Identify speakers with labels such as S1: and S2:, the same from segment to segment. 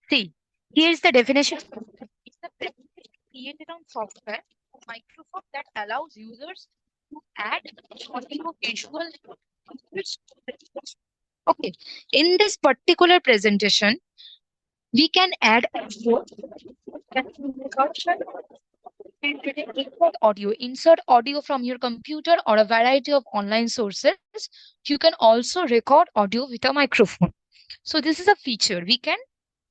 S1: See, here's the definition. It's a presentation created on software or Microsoft that allows users to add audio visual features. Okay, in this particular presentation, we can add audio, insert audio from your computer or a variety of online sources. You can also record audio with a microphone. So this is a feature. We can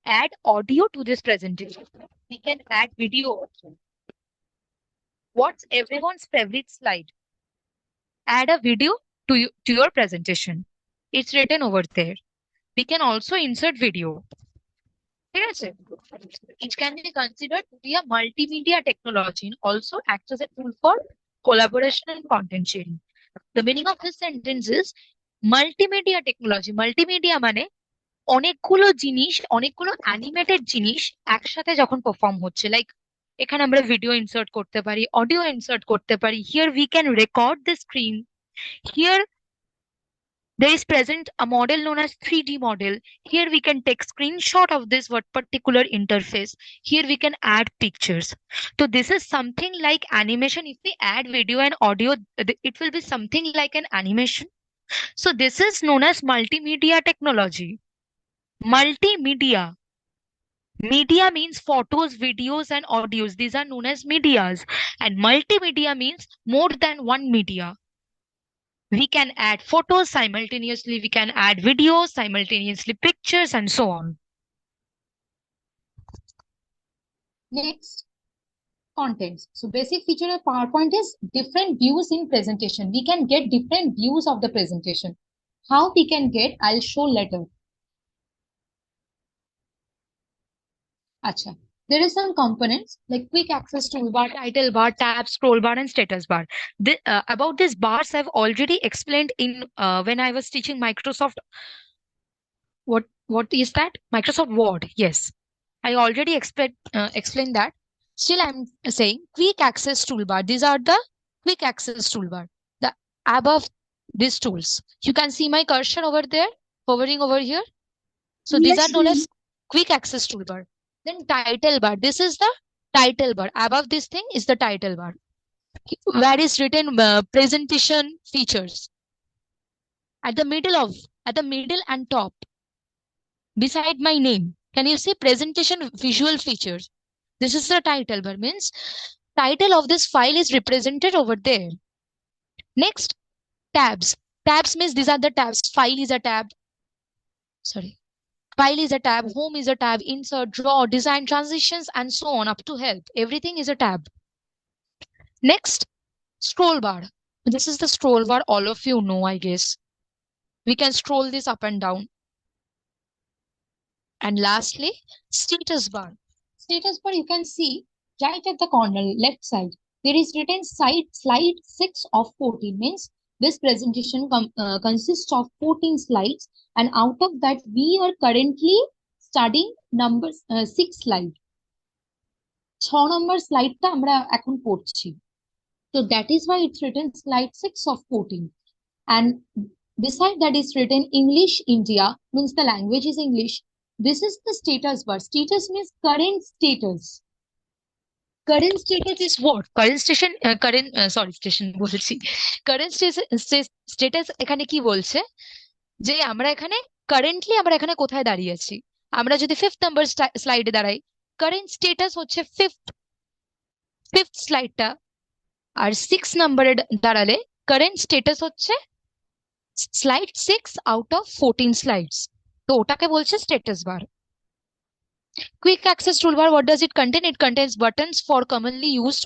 S1: add audio to this presentation. We can add video also. What's everyone's favorite slide? Add a video to your presentation. It's written over there. We can also insert video. ঠিক আছে? It can be considered to be a multimedia technology and also acts as a tool for collaboration and content sharing. The meaning of this sentence is multimedia technology. Multimedia মানে অনেকগুলো জিনিস, অনেকগুলো animated জিনিস একসাথে যখন perform হচ্ছে, like এখানে আমরা ভিডিও ইনসার্ট করতে পারি, অডিও ইনসার্ট করতে পারি। Here we can record the screen. Here there is present a model known as 3D model. Here we can take screenshot of this what particular interface. Here we can add pictures. So this is something like animation. If we add video and audio, it will be something like an animation. So this is known as multimedia technology. Multimedia. Media means photos, videos, and audios. These are known as medias. And multimedia means more than one media. We can add photos simultaneously, we can add videos simultaneously, pictures, and so on.
S2: Next, contents. So basic feature of PowerPoint is different views in presentation. We can get different views of the presentation. How we can get, I'll show later. Acha. There is some components like quick access toolbar,
S1: Title bar, tab, scroll bar, and status bar. About these bars, I've already explained in when I was teaching Microsoft. What is that? Microsoft Word. Yes, I already explained that. Still, I'm saying quick access toolbar. These are the quick access toolbar. The above these tools. You can see my cursor over there, hovering over here. So these are known as quick access toolbar. Then title bar. This is the title bar. Above this thing is the title bar, where is written presentation features. At the middle and top, beside my name, can you see presentation visual features? This is the title bar, means title of this file is represented over there. Next, tabs. Tabs means these are the tabs. File is a tab. File is a tab, home is a tab, insert, draw, design, transitions, and so on up to help. Everything is a tab. Next, scroll bar. This is the scroll bar. All of you know, I guess. We can scroll this up and down. And lastly, status bar.
S2: Status bar, you can see right at the corner, left side. There is written slide 6 of 14, means this presentation consists of 14 slides, and out of that we are currently studying number 6 slide. 6 number slide ta amra ekhon porchi. So that is why it's written slide 6 of 14. And beside that is written English India, means the language is English. This is the status bar. Status means current status.
S1: Current status is what? Current status এখানে কি বলছে যে আমরা এখানে currently আমরা এখানে কোথায় দাঁড়িয়ে আছি। আমরা যদি 5th নাম্বার স্লাইডে দাঁড়াই, কারেন্ট স্ট্যাটাস হচ্ছে 5th স্লাইডটা, আর 6 নাম্বারে দাঁড়ালে কারেন্ট স্ট্যাটাস হচ্ছে স্লাইড 6 আউট অফ 14 স্লাইডস। তো ওটাকে বলছে status bar. Quick access toolbar, what does it contain? It contains buttons for commonly used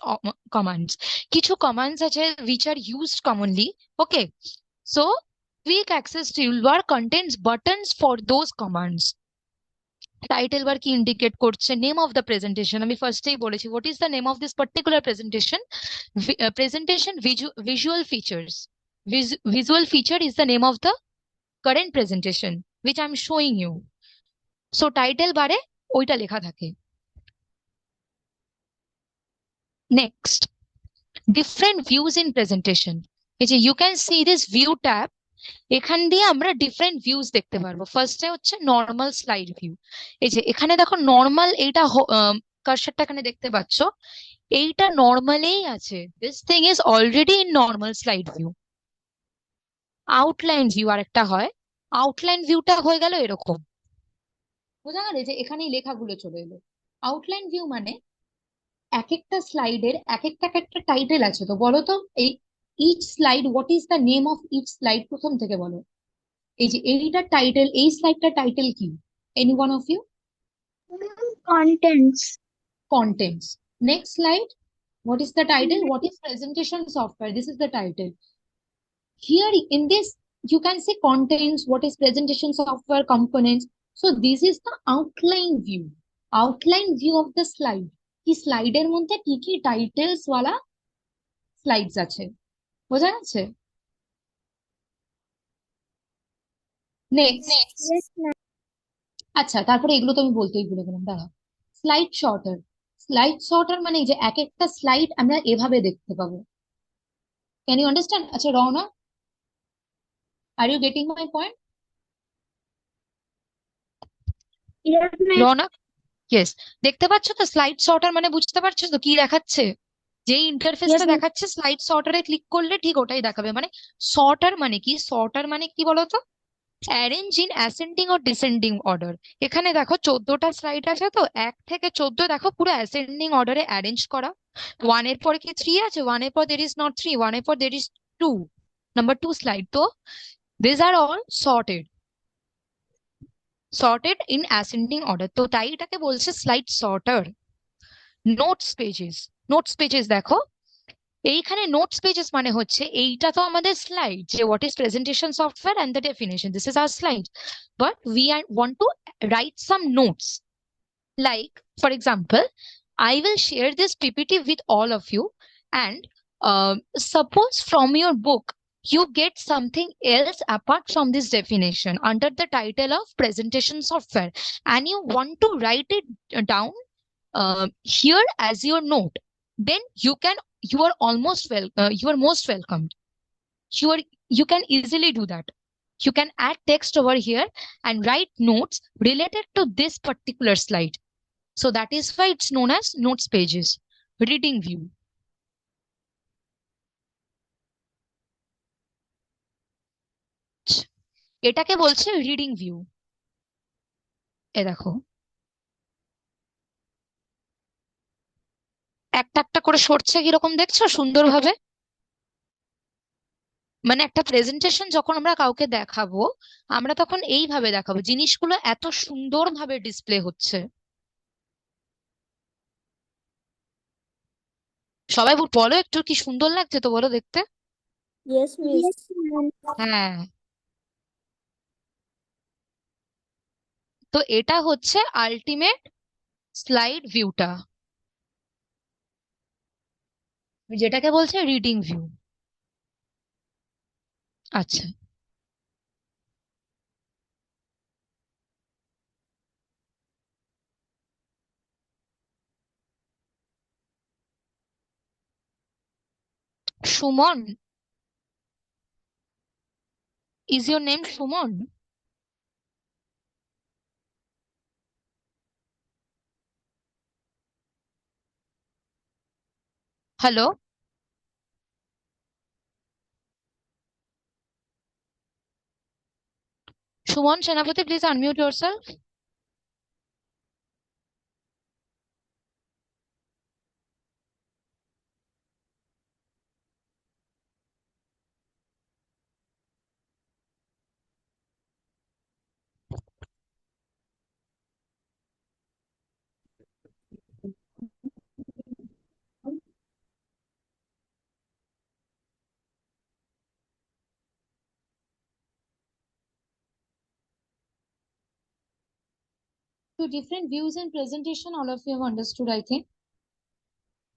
S1: commands. Kichu commands আছে which are used commonly. Okay. So quick access toolbar contains buttons for those commands. Title bar কি indicate করছে? Name of the presentation. আমি ফার্স্টেই বলেছি, what is the name of this particular presentation? Presentation visual features. Visual feature is the name of the current presentation which I'm showing you. So title বারে ওইটা লেখা থাকে। Next, different views in presentation. You can see this view tab. এখান দিয়ে আমরা different views দেখতে পারবো। ফার্স্টে হচ্ছে নর্মাল স্লাইড ভিউ। এই যে এখানে দেখো নর্মাল, এইটা কার্সারটা এখানে দেখতে পাচ্ছ, এইটা নর্মালেই আছে। This thing is already in normal slide view. Outline view আরেকটা হয়, আউটলাইন ভিউটা হয়ে গেল এরকম।
S2: বোঝা গেল যে এখানেই লেখাগুলো চলে এলো। আউটলাইন ভিউ মানে এক একটা স্লাইডের এক একটা টাইটেল আছে, তো বলো তো এই each slide, what is the name of each slide, প্রথম থেকে বলো। এই যে এইটার টাইটেল, এই স্লাইডটার টাইটেল কি? Any one of you?
S3: contents.
S2: Contents. Next slide. What is the title? What is presentation software? This is the title. Here in this, you can say contents, what is presentation software, components. So this is the outline view. Outline view of the slide. কি স্লাইডের মধ্যে কি কি titles ওয়ালা slides আছে, বোঝা যাচ্ছে? Next.
S3: Yes, ma'am.
S2: আচ্ছা, তারপরে এগুলো তো আমি বলতেই ভুলে গেলাম, দাঁড়াও। Slide shorter. স্লাইড শর্টার মানে এই যে এক একটা স্লাইড আমরা এভাবে দেখতে পাবো। Can you understand? আচ্ছা রওনা, are you getting my point?
S3: Yes, ma'am.
S1: Raunak, yes, দেখতে পাচ্ছ তো স্লাইড সর্টার মানে? বুঝতে পারছো তো কি দেখাচ্ছে? যেই
S3: Yes,
S1: ইন্টারফেসটা
S3: ma'am.
S1: দেখাচ্ছে স্লাইড সর্টারে ক্লিক করলে ঠিক ওটাই দেখাবে। মানে সর্টার মানে কি? সর্টার মানে কি বলতো? Arrange in ascending or descending order. এখানে দেখো 14টা স্লাইড আছে, তো 1 থেকে 14 দেখো পুরো অ্যাসেন্ডিং অর্ডারে অ্যারেঞ্জ করা। 1 এর পরে কি 3 আছে, 1 এর পর দের ইজ নট 3, 1 এর পর দের ইজ 2, নাম্বার 2 স্লাইড। তো this are all sorted in ascending order, তো তাই এটাকে বলছে slide sorter. Notes pages, notes pages দেখো, এইখানে নোটস পেজেস মানে হচ্ছে এইটা তো আমাদের স্লাইড, যে what is presentation software and the definition, this is our slide, but we want to write some notes. Like for example, I will share this PPT with all of you, and suppose from your book you get something else apart from this definition under the title of presentation software, and you want to write it down here as your note, then you are you are most welcomed. You can easily do that. You can add text over here and write notes related to this particular slide. So that is why it's known as notes pages. Reading view. এটাকে বলছে reading view. এ দেখো একটা একটা করে সরছে, কিরকম দেখছো সুন্দরভাবে? মানে একটা প্রেজেন্টেশন যখন আমরা কাউকে দেখাবো, আমরা তখন এইভাবে দেখাবো, জিনিসগুলো এত সুন্দরভাবে ডিসপ্লে হচ্ছে। সবাই বলো একটু, কি সুন্দর লাগছে তো বলো দেখতে?
S3: Yes, miss. Yes, ma'am.
S1: হ্যাঁ, তো এটা হচ্ছে আলটিমেট স্লাইড ভিউটা, যেটাকে বলছে রিডিং ভিউ। আচ্ছা, Suman, is your name Suman? Hello Suman Senapati, please unmute yourself.
S2: So different views in presentation, all of you have understood, I think.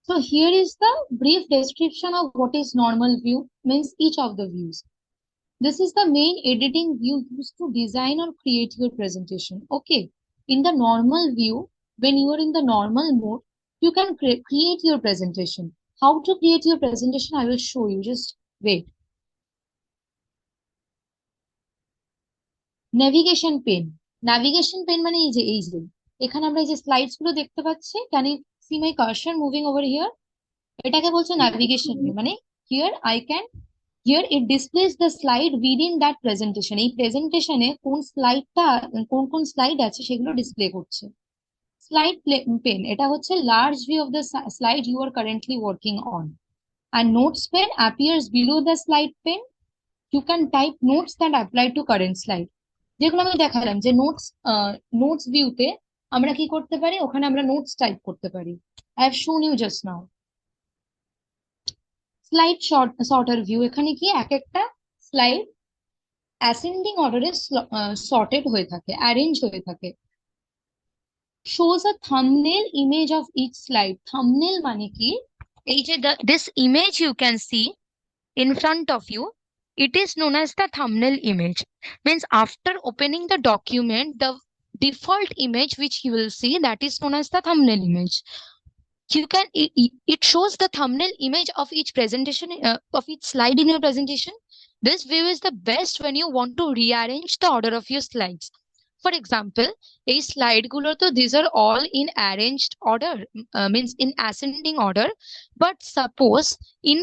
S2: So here is the brief description of what is normal view, means each of the views. This is the main editing view used to design or create your presentation. Okay. In the normal view, when you are in the normal mode, you can create your presentation. How to create your presentation, I will show you. Just wait. Navigation pane মানে এই যে এখানে আমরা এই যে slides গুলো দেখতে পাচ্ছি, can you see my cursor moving over here? এটাকে বলছে ন্যাভিগেশন ভিউ। মানে here I can, here it displays the slide within that presentation. এই প্রেজেন্টেশনে কোন স্লাইডটা, কোন কোন স্লাইড আছে সেগুলো ডিসপ্লে করছে। স্লাইড পেন, এটা হচ্ছে large view of the slide you are currently working on. আর notes pane appears below the slide pane. You can type notes that apply to current slide. যেগুলো আমি দেখালাম যে নোটস ভিউতে আমরা কি করতে পারি, ওখানে আমরা নোটস টাইপ করতে পারি। I have shown you just now. Slide sorter view, এখানে কি এক একটা স্লাইড অ্যাসেন্ডিং অর্ডারে সর্টেড হয়ে থাকে, অ্যারেঞ্জ হয়ে থাকে। Shows a thumbnail image of each slide. Thumbnail মানে কি,
S1: এই যে this image you can see in front of you, it is known as the thumbnail image. Means after opening the document, the default image which you will see, that is known as the thumbnail image. You can it shows the thumbnail image of each presentation, of each slide in your presentation. This view is the best when you want to rearrange the order of your slides. For example, এই slide গুলো তো these are all in arranged order, means in ascending order. But suppose in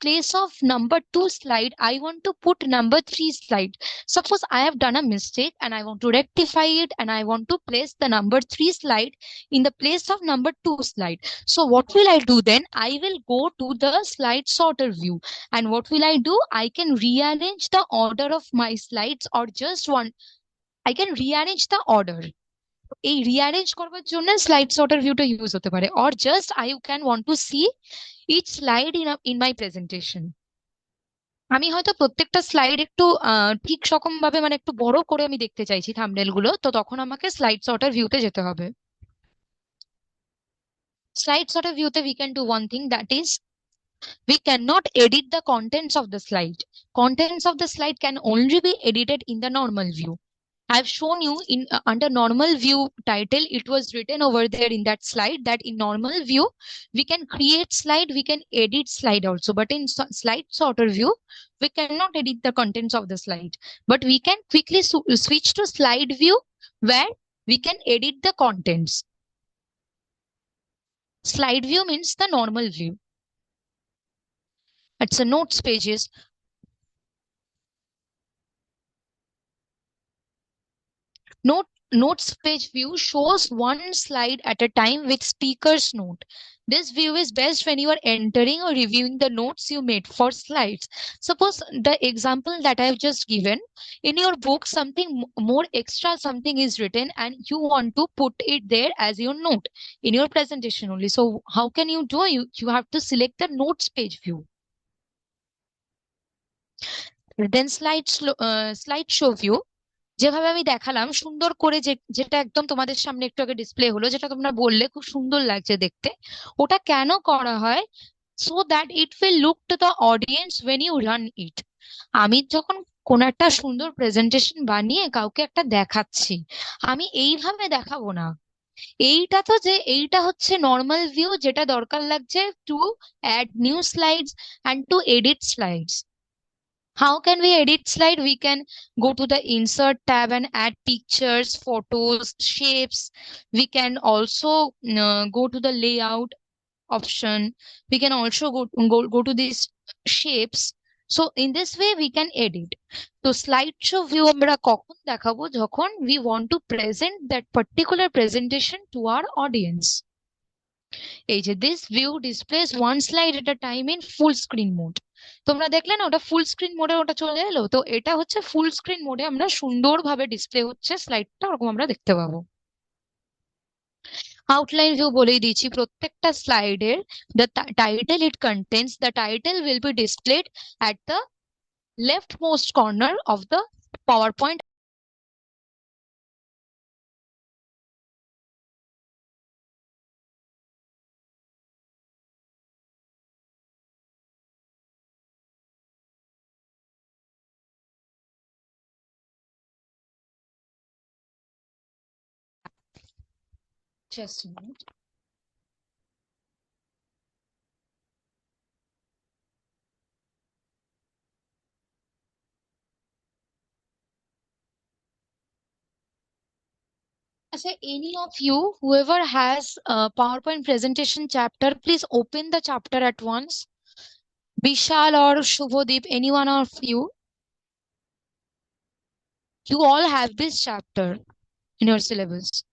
S1: place of number 2 slide, I want to put number 3 slide. Suppose I have done a mistake and I want to rectify it, and I want to place the number 3 slide in the place of number 2 slide. So what will I do then? I will go to the slide sorter view, and what will I do? I can rearrange the order of my slides, or just one, I can rearrange the order. এই rearrange করবার জন্য slide sorter view টা use হতে পারে, or just I can want to see each slide in my presentation. আমি হয়তো প্রত্যেকটা slide একটু ঠিক রকম ভাবে, মানে একটু বড় করে আমি দেখতে চাইছি থাম্বনেল গুলো, তো তখন আমাকে স্লাইড সর্টার ভিউতে যেতে হবে। Slide sorter viewতে we can do one thing, that is we cannot edit the contents of the slide. Contents of the slide can only be edited in the normal view. I've shown you in under normal view title, it was written over there in that slide that in normal view we can create slide, we can edit slide also, but in slide sorter view we cannot edit the contents of the slide, but we can quickly switch to slide view where we can edit the contents. Slide view means the normal view. It's a notes pages. Notes page view shows one slide at a time with speaker's note. This view is best when you are entering or reviewing the notes you made for slides. Suppose the example that I have just given, in your book something more extra, something is written and you want to put it there as your note in your presentation only. So how can you do? You have to select the notes page view. Then slide show view. যেভাবে আমি দেখালাম সুন্দর করে, যেটা একদম তোমাদের সামনে একটু আগে ডিসপ্লে হলো, যেটা তোমরা বললে খুব সুন্দর লাগছে দেখতে, ওটা কেন করা হয়? So that it will look to the audience when you run it. আমি যখন কোন একটা সুন্দর প্রেজেন্টেশন বানিয়ে কাউকে একটা দেখাচ্ছি, আমি এইভাবে দেখাবো না। এইটা হচ্ছে নর্মাল ভিউ, যেটা দরকার লাগছে to add new slides and to edit slides. How can we edit slide? We can go to the insert tab and add pictures, photos, shapes. We can also go to the layout option. We can also go to these shapes. So in this way we can edit. So slideshow view আমরা কখন দেখাবো? যখন we want to present that particular presentation to our audience. এই যে this view displays one slide at a time in full screen mode. তোমরা দেখলে না, ওটা ফুল স্ক্রিন মোডে ওটা চলে এলো, তো এটা হচ্ছে ফুল স্ক্রিন মোডে আমরা সুন্দরভাবে ডিসপ্লে হচ্ছে স্লাইডটা, ওরকম আমরা দেখতে পাবো। আউটলাইন ভিউ বলেই দিয়েছি, প্রত্যেকটা স্লাইডের the title it contains, the title will be displayed at the leftmost corner of the PowerPoint. Just a minute. Any of you, whoever has a PowerPoint presentation chapter, please open the chapter at once. Vishal or Shubhodip, any one of you. You all have this chapter in your syllabus.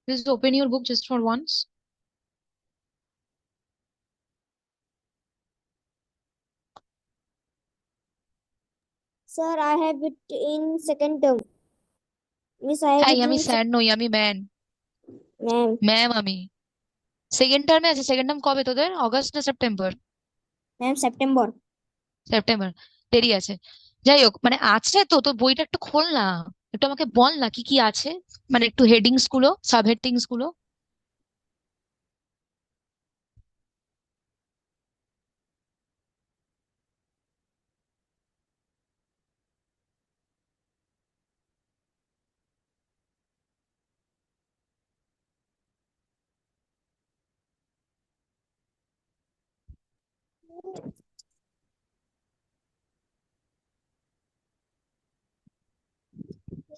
S1: Please open your book just for once.
S3: Sir, I have it in second term. Miss, I have
S1: হ্যাঁ
S3: it
S1: আমি
S3: in
S1: sir নই, আমি ma'am
S3: ma'am.
S1: Ma'am আমি second টার্মে আছে। Second term কবে তোদের? August না সেপ্টেম্বর?
S3: Ma'am, September.
S1: সেপ্টেম্বর, দেরি আছে। যাই হোক, মানে আছে তো, তোর বইটা একটু খোল না, একটু আমাকে বল না কি কি আছে, মানে একটু হেডিংস গুলো, সাব হেডিংস গুলো।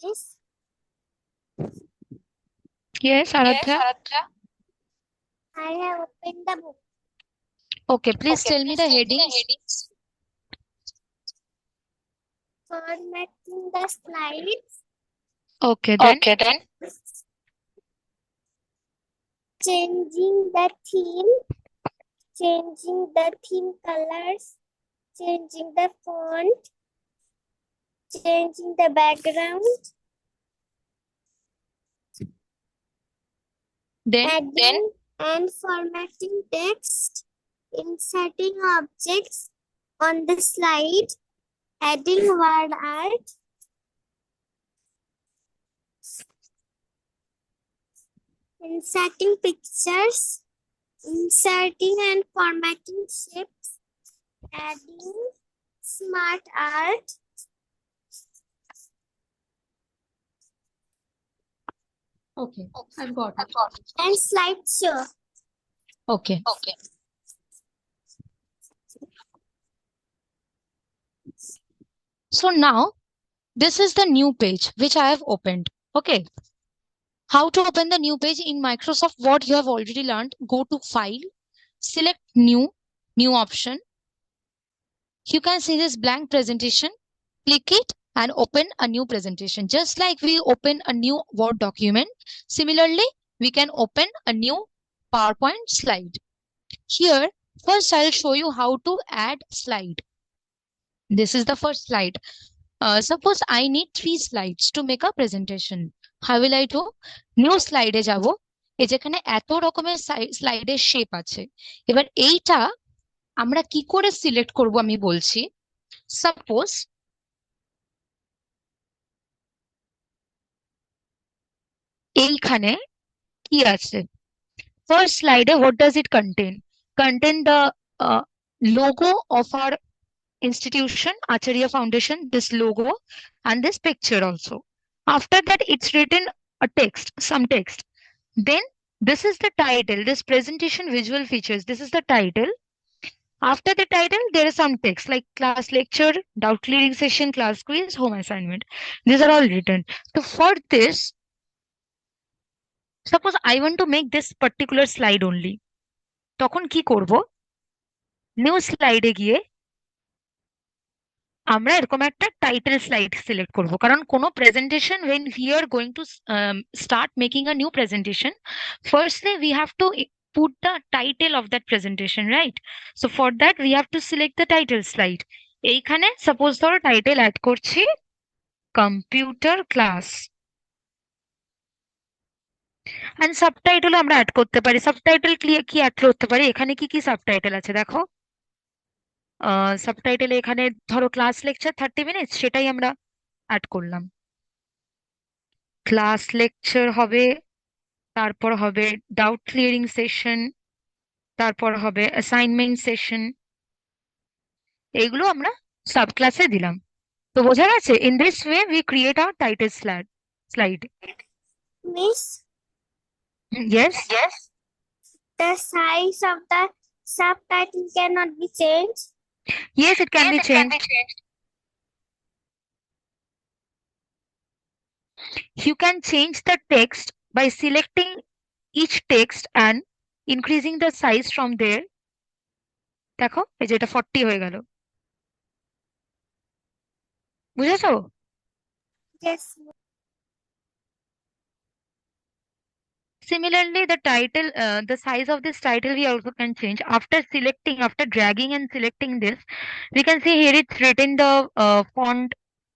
S3: Yes.
S1: Yes, Aradhya.
S3: I have opened the book.
S1: Okay, please tell me the headings.
S3: Formatting the slides.
S1: Okay, then.
S3: Changing the theme. Changing the theme colors. Changing the font. Changing the background.
S1: Then.
S3: Adding and formatting text. Inserting objects on the slide. Adding word art. Inserting pictures. Inserting and formatting shapes. Adding smart art.
S1: Okay, I've got it.
S3: And slideshow.
S1: Okay. So now, this is the new page which I have opened. Okay. How to open the new page in Microsoft Word? You have already learned. Go to File, select New option. You can see this blank presentation. Click it and open a new presentation. Just like we open a new Word document, similarly, we can open a new PowerPoint slide. Here, first I'll show you how to add slide. This is the first slide. Suppose I need 3 slides to make a presentation. How will I do? New slide এ যাব। এই যেখানে এত রকমের স্লাইডের shape আছে। এবার এইটা আমরা কি করে সিলেক্ট করব আমি বলছি। সাপোজ এইখানে কি আছে? First slide, what does it contain? Contain the logo of our institution, Acharya Foundation, this logo and this picture also. After that, it's written a text, some text. Then this is the title, this presentation visual features. This is the title. After the title, there is some text like class lecture, doubt clearing session, class quiz, home assignment. These are all written. So for this, suppose I want to make this particular slide only. তখন কি করব? New স্লাইডে গিয়ে আমরা এরকম একটা title slide select করব, কারণ কোনো presentation when we are going to start making a new presentation, firstly we have to put the title of that presentation, right? So for that we have to select the title slide. এইখানে suppose ধরো title add করছি computer class, and subtitle আমরা add করতে পারি। Subtitle কি add করতে পারি? এখানে কি কি সাবটাইটেল আছে দেখো। সাবটাইটেল এখানে ধরো ক্লাস লেকচার 30 মিনিট, সেটাই আমরা অ্যাড করলাম। ক্লাস লেকচার হবে, তারপর হবে ডাউট ক্লিয়ারিং সেশন, তারপর হবে অ্যাসাইনমেন্ট সেশন, এইগুলো আমরা সাব ক্লাসে দিলাম। তো বোঝা গেছে? In this way we create hour title slide.
S3: Miss,
S1: Yes.
S3: the size of the subtitle cannot be changed.
S1: Yes, it can be changed. You can change the text by selecting each text and increasing the size from there, দেখো এই যে এটা 40 হয়ে গেল, বুঝেছো?
S3: Yes.
S1: Similarly, the size of this title we also can change after selecting, after dragging and selecting this. We can see here it's written the font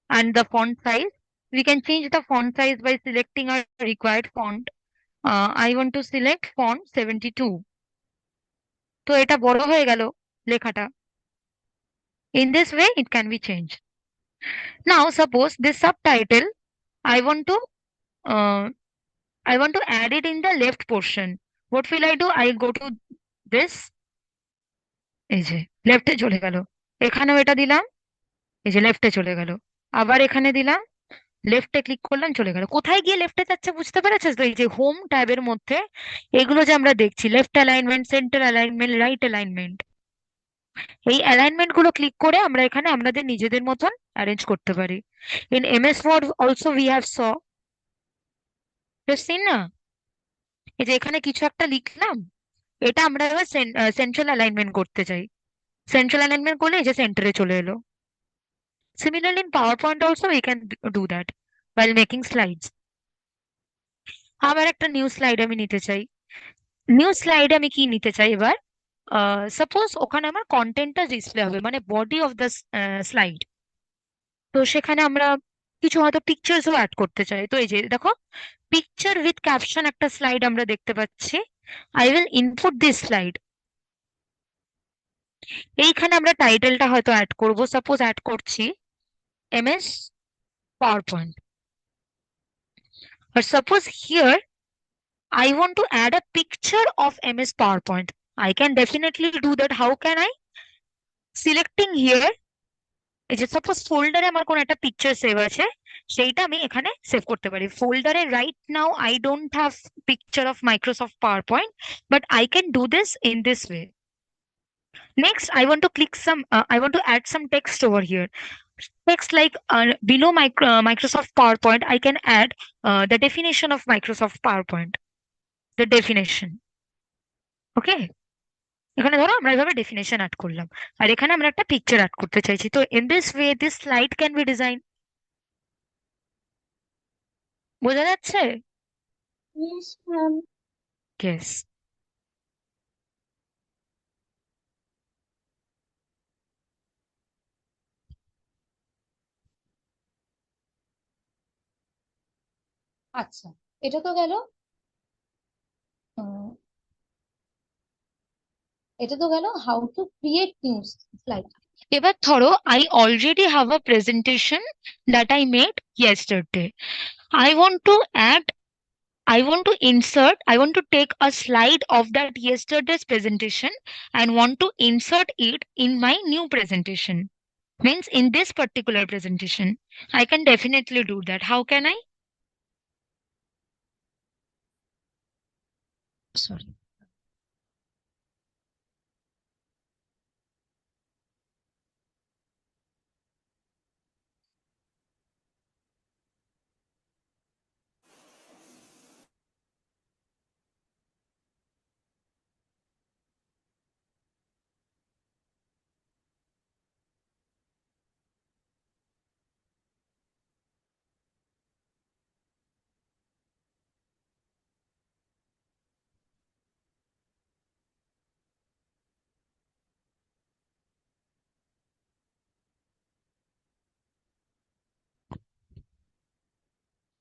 S1: and the font size. We can change the font size by selecting our required font. I want to select font 72. তো এটা বড় হয়ে গেল লেখাটা। In this way, it can be changed. Now, suppose this subtitle, I want to uh, I want to add it in the left portion. What will I do? I'll go to this, এই যে লেফটে চলে গেল, এখানেও এটা দিলাম, এই যে লেফটে চলে গেল, আবার এখানে দিলাম, লেফটে ক্লিক করলাম, চলে গেল। কোথায় গিয়ে লেফটে যাচ্ছে বুঝতে পেরেছিস তো? এই যে হোম ট্যাবের মধ্যে এগুলো যে আমরা দেখছি, left alignment, centre alignment, right alignment, এই অ্যালাইনমেন্ট গুলো ক্লিক করে আমরা এখানে আমাদের নিজেদের মতন অ্যারেঞ্জ করতে পারি। In MS Word also we have seen না, এই যে এখানে কিছু একটা লিখলাম, এটা আমরা এবার সেন্ট্রাল অ্যালাইনমেন্ট করতে চাই, সেন্ট্রাল অ্যালাইনমেন্ট করলে এই যে সেন্টারে চলে এলো। Similarly, in PowerPoint also we can do that while making slides. আবার একটা নিউ স্লাইড আমি নিতে চাই, নিউ স্লাইডে আমি কি নিতে চাই এবার? সাপোজ ওখানে আমার কন্টেন্টটা ডিসপ্লে হবে, মানে বডি অফ দ্য স্লাইড। তো সেখানে আমরা কিছু হয়তো পিকচার্সও অ্যাড করতে চাই। তো এই যে দেখো, পিকচার উইথ ক্যাপশন একটা স্লাইড আমরা দেখতে পাচ্ছি। I will input this slide. এইখানে আমরা টাইটেলটা হয়তো অ্যাড করব, সাপোজ অ্যাড করছি MS PowerPoint, or suppose here I want to add a picture of MS PowerPoint. I can definitely do that. How can I? Selecting here, এই যে suppose ফোল্ডারে আমার কোনো একটা পিকচার সেভ আছে, সেইটা আমি এখানে সেভ করতে পারি। ফোল্ডারে right now I don't have picture of Microsoft power point, but I can do this in this way. Next, I want to add some text over here. Text like below Microsoft PowerPoint, I can add the definition of Microsoft PowerPoint, the definition. Okay. এখানে ধরো আমরা এভাবে definition add করলাম, আর এখানে আমরা একটা picture add করতে চাইছি। তো in this way this slide can be design. বোঝা যাচ্ছে?
S3: Yes, ma'am.
S1: ইয়েস।
S2: আচ্ছা, এটা তো গেল how to create new slide.
S1: এবার ধরো I already have a presentation that I made yesterday. I want to add, I want to take a slide of that yesterday's presentation and want to insert it in my new presentation. Means in this particular presentation, I can definitely do that. How can I? Sorry.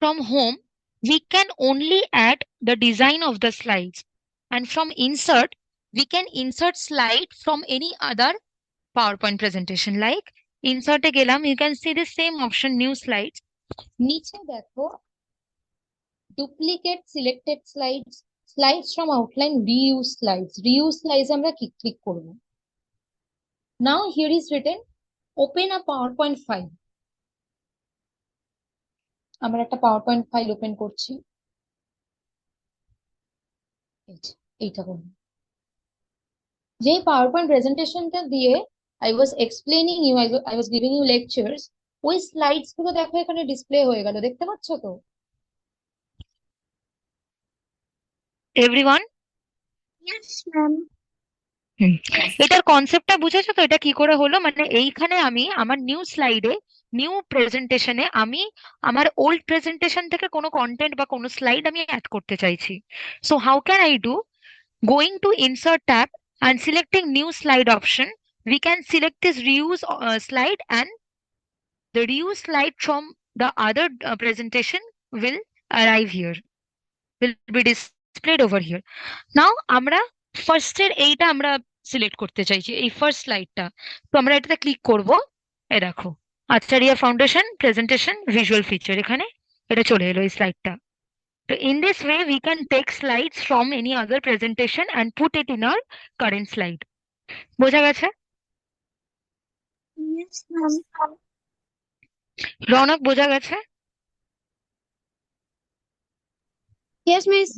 S1: From home, we can only add the design of the slides. And from insert, we can insert slide from any other PowerPoint presentation. Like insert a gelam, you can see the same option, new slides.
S2: নিচে দেখো duplicate selected slides from outline, reuse slides আমরা click করব। Now here is written open a PowerPoint file. আমরা একটা PowerPoint file open করছি, এইটা করব। যেই পাওয়ারপয়েন্ট প্রেজেন্টেশনটা দিয়ে I was explaining you, I was giving you lectures, ওই স্লাইডস গুলো দেখো এখানে ডিসপ্লে হয়ে গেল, দেখতে পাচ্ছ তো?
S1: এভরিওয়ান?
S3: Yes, ma'am.
S1: হুম। এটার কনসেপ্টটা বুঝেছো তো? এটা কি করে হলো, মানে এইখানে আমি আমার নিউ স্লাইডে, নিউ প্রেজেন্টেশনে আমি আমার ওল্ড প্রেজেন্টেশন থেকে কোনো কন্টেন্ট বা কোনো স্লাইড আমি অ্যাড করতে চাইছি। So how can I do? Going to Insert tab and selecting New Slide option, we can select this reuse slide, and the reuse slide from the other presentation will arrive here, will be displayed over here. Now আমরা ফার্স্টের এইটা আমরা select করতে চাইছি, এই first স্লাইডটা। তো আমরা এটাতে ক্লিক করব। এ দেখো, Acharia foundation presentation visual feature, এখানে এটা চলে এলো এই স্লাইডটা। So in this way, we can take slides from any other presentation and put it in our current slide. বোঝা গেছে?
S3: Yes, ma'am.
S1: রৌনক, বোঝা গেছে?
S3: Yes, miss.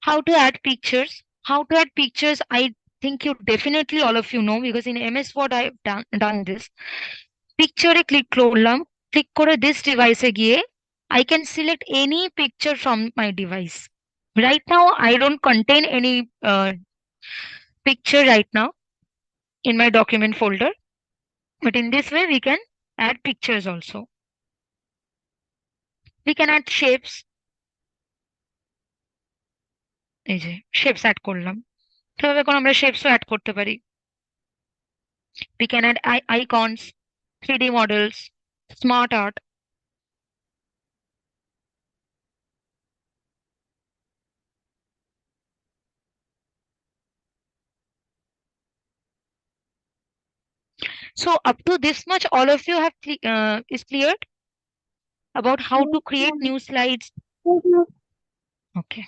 S1: How to add pictures? How to add pictures, I think you definitely all of you know, because in MS Word I've done this. Picture A click করলাম, click করে this device এ গিয়ে I can select any picture from my device. Right now, I don't contain any picture right now in my document folder. But in this way, we can add pictures also. We can add shapes. এই যে shapes add করলাম। তাহলে এখন আমরা shapes ও add করতে পারি। We can add icons, 3D models, smart art. So up to this much, all of you have is cleared about how to create new slides. Okay.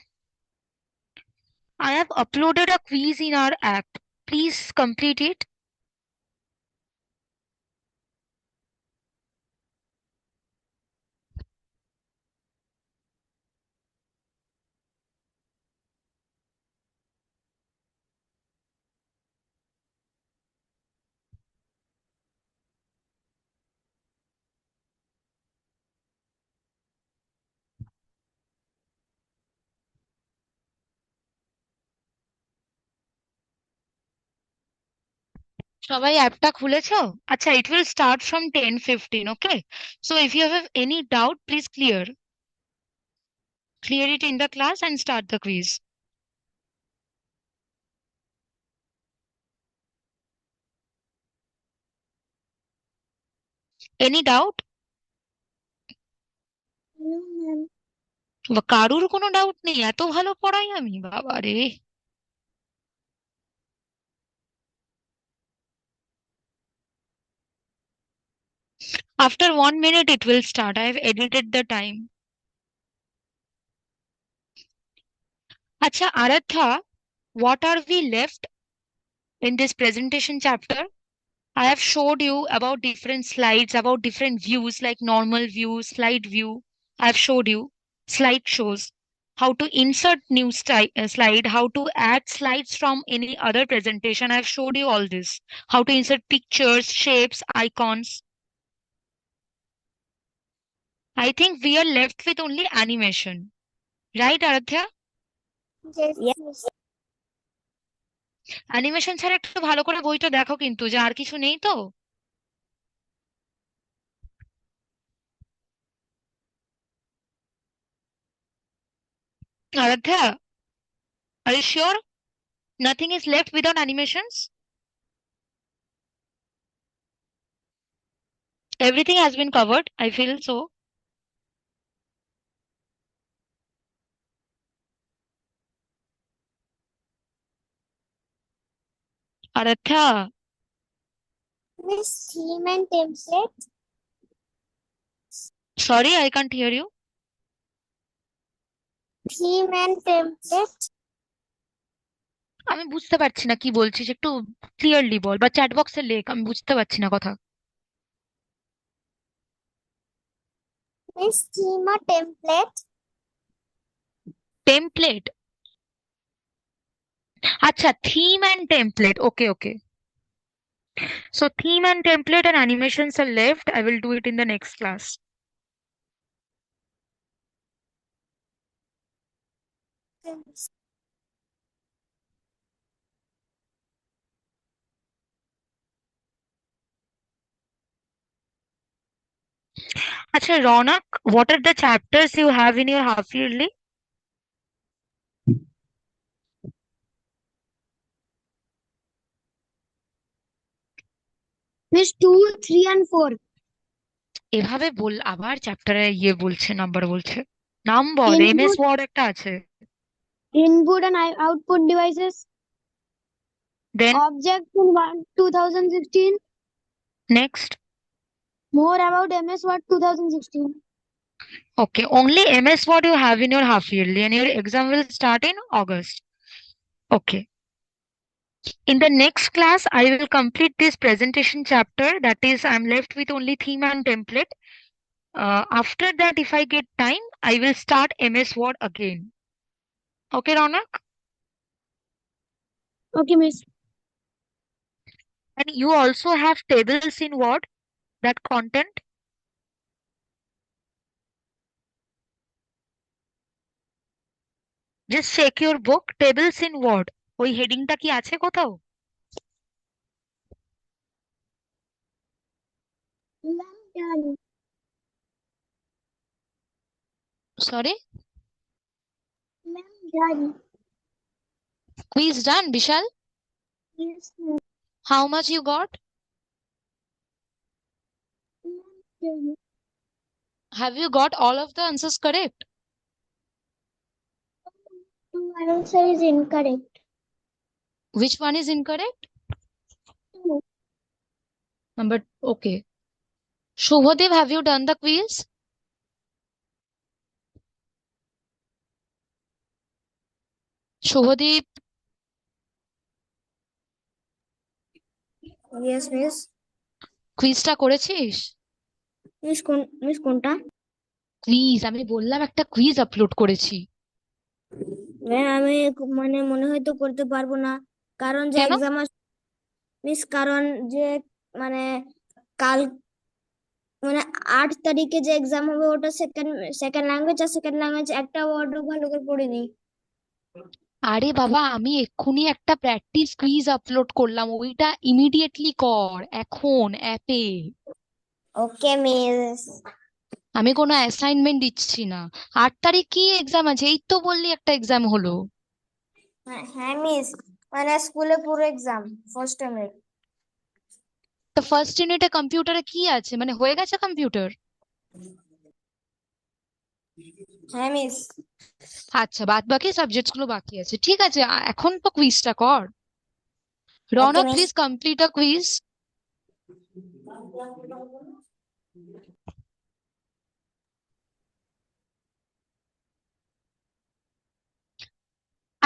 S1: I have uploaded a quiz in our app. Please complete it. সবাই অ্যাপটা খুলেছো? আচ্ছা, it will start from 10:15, okay? So if you have any doubt, please clear it in the class and start the quiz. Any doubt?
S3: No, ma'am.
S1: কারুর কোনো doubt নেই? এত ভালো পড়াই আমি, বাবা রে! After 1 minute it will start. I have edited the time. আচ্ছা আরাধ্যা, what are we left in this presentation chapter? I have showed you about different slides, about different views like normal view, slide view. I have showed you slide shows, how to insert new slide, how to add slides from any other presentation. I have showed you all this. How to insert pictures, shapes, icons. I think we are left with only animation. Right, Aradhya?
S3: Yes, miss.
S1: Animation ছাড়া একটু ভালো করে বইটা দেখো কিন্তু, যে আর কিছু নেই তো। আরাধ্যা, are you sure nothing is left without animations? Everything has been covered, I feel so. Aradhya,
S3: Miss, theme and template.
S1: sorry, I can't hear you.
S3: Theme and template.
S1: আমি বুঝতে পারছি না কি বলছিস, একটু ক্লিয়ারলি বল, বা চ্যাট বক্সে লেখ, আমি বুঝতে পারছি না কথা।
S3: Miss, theme or template.
S1: Template? আচ্ছা, theme and template, okay okay. So theme and template and animations are left. I will do it in the next class.
S3: Okay, miss.
S1: Acha, Ronak, what are the chapters you have in your half yearly?
S3: Miss 2, 3 and 4.
S1: এভাবে বল, আবার চ্যাপ্টারে বলছে, number বলছে। নাম বল, MS
S3: Input,
S1: word একটা আছে।
S3: input and output devices.
S1: Then
S3: Object in 2016.
S1: Next.
S3: More about MS Word 2016.
S1: Okay, only MS Word you have in your half yearly and your exam will start in August. Okay. In the next class, I will complete this presentation chapter. That is, I'm left with only theme and template. After that, if I get time, I will start MS Word again. Okay, Ronak?
S3: Okay, miss.
S1: And you also have tables in Word, that content. Just check your book, tables in Word. ওই হেডিংটা কি আছে কোথাও?
S3: Ma'am, done.
S1: Sorry?
S3: Ma'am, done.
S1: Quiz done, Vishal?
S3: Yes, ma'am.
S1: How much you got?
S3: Ma'am, done.
S1: Have you got all of the answers correct?
S3: One answer is incorrect.
S1: Which one is incorrect?
S3: No.
S1: Number, okay. Shubhadev, have you done the quiz? Shubhadev,
S3: Yes, miss.
S1: কুইজটা করেছিস?
S3: Miss কোনটা?
S1: Quiz, আমি বললাম একটা quiz upload করেছি।
S3: Ma'am আমি মানে মনে হয় তো করতে পারবো না, কারণ যে
S1: কেন?
S3: এক্সাম মিস, কারণ যে মানে কাল মানে 8 তারিখে যে এক্সাম হবে ওটা সেকেন্ড সেকেন্ড ল্যাঙ্গুয়েজ, আর সেকেন্ড ল্যাঙ্গুয়েজ একটা ওয়ার্ডও ভালো করে পড়িনি।
S1: আরে বাবা, আমি এক্ষুনি একটা প্র্যাকটিস কুইজ আপলোড করলাম, ওইটা ইমিডিয়েটলি কর এখন অ্যাপে।
S3: ওকে মিস।
S1: আমি কোনো অ্যাসাইনমেন্ট দিচ্ছি না। 8 তারিখ কি এক্সাম আছে? এই তো বললি একটা এক্সাম হলো।
S3: হ্যাঁ মিস, মানে স্কুলে পুরো এক্সাম ফার্স্ট টাইমের।
S1: তো ফার্স্ট ইউনিটে কম্পিউটারে কি আছে, মানে হয়ে গেছে কম্পিউটার?
S3: হ্যাঁ মিস।
S1: আচ্ছা, বাদ বাকি সাবজেক্টস গুলো বাকি আছে, ঠিক আছে। এখন তো কুইজটা কর।
S3: Okay
S1: Ronak,
S3: miss.
S1: Please complete a quiz.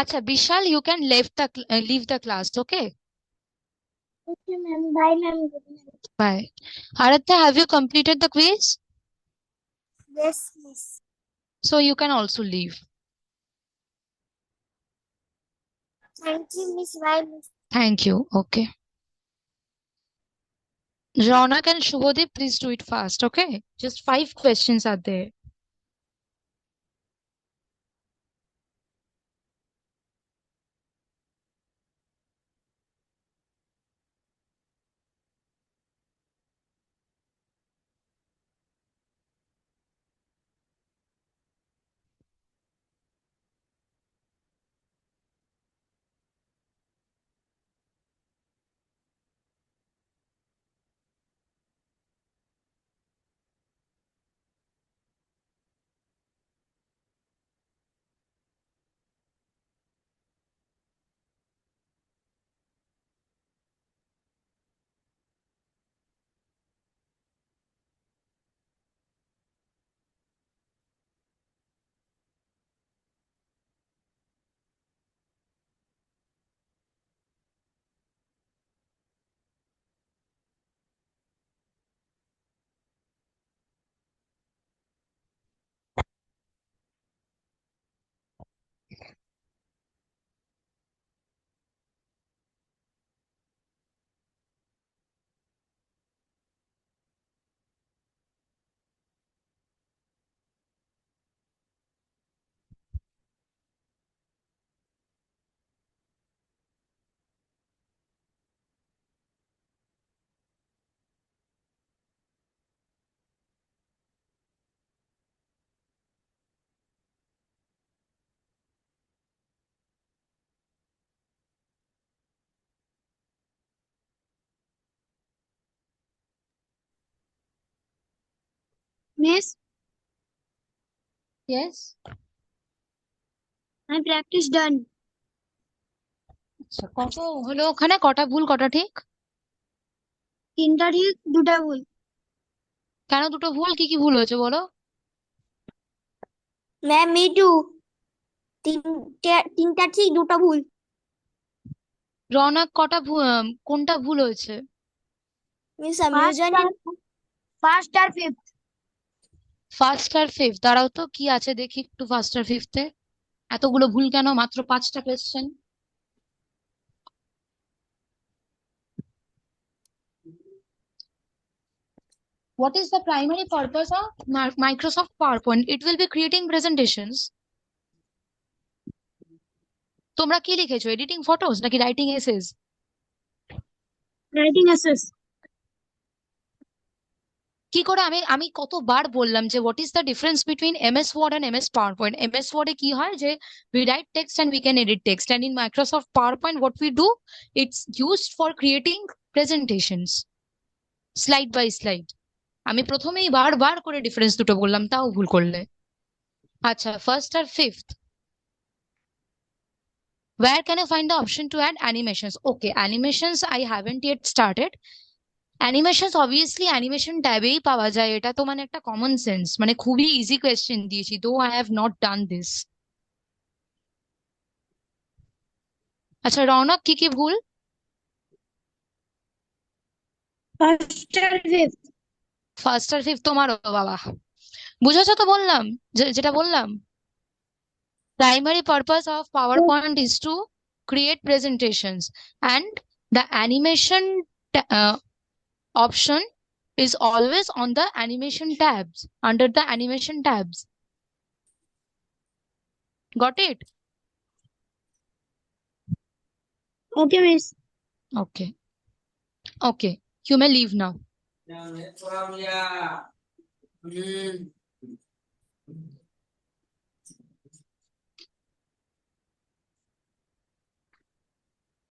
S1: আচ্ছা, Bishal, you can leave the class, okay?
S3: Okay ma'am, bye ma'am, good night.
S1: Bye. Aradhya, have you completed the quiz?
S3: Yes miss.
S1: So you can also leave.
S3: Thank you miss, bye miss.
S1: Thank you. Okay. Ronak and Shubhadev, please do it fast, okay? Just 5 questions are there.
S3: Miss,
S2: Yes.
S3: my practice done.
S1: আচ্ছা, কত হলো ওখানে? কটা ভুল কটা ঠিক?
S3: 3টা ঠিক 2টা ভুল।
S1: কেন দুটো ভুল? কি কি ভুল হয়েছে বলো?
S3: ম্যাম মি টু, 3টা ঠিক 2টা ভুল।
S1: রওনাক কটা কোনটা ভুল হয়েছে?
S3: মিস আমিও জানি না। ফার্স্ট আর ফিফথ।
S1: ফার্স্ট আর ফিফথ, দাঁড়াও তো কি আছে দেখি একটু ফার্স্ট আর ফিফথে। এতগুলো ভুল কেন? মাত্র 5টা question. What is the primary purpose of Microsoft PowerPoint? It will be creating presentations. তোমরা কি লিখেছো? এডিটিং ফটোস নাকি রাইটিং এসেস?
S3: Writing essays.
S1: কি করে? আমি আমি কতবার বললাম যে what is the difference between MS Word and MS PowerPoint. MS ওয়ার্ডে কি হয় যে we write text and we can edit text, and in Microsoft PowerPoint what we do, it's used for creating presentations slide by slide. আমি প্রথমেই বারবার করে difference দুটো বললাম, তাও ভুল করলে। আচ্ছা, ফার্স্ট আর fifth, where can I find the option to add animations? Okay, animations I haven't yet started. Animations obviously animation ট্যাবেই পাওয়া যায়, এটা তো মানে একটা কমন সেন্স, মানে খুবই ইজি কোয়েশ্চেন দিয়েছি, though I have not done this. আচ্ছা রৌনক, কি কি ভুল?
S3: ফার্স্ট আর ফিফথ।
S1: ফার্স্ট আর ফিফথ তোমারও? বাবা, বুঝেছো তো বললাম, যেটা বললাম, primary purpose of PowerPoint is to create presentations, and the animation option is always on the animation tabs, under the animation tabs. Got it?
S3: Okay miss.
S1: Okay. Okay, you may leave now.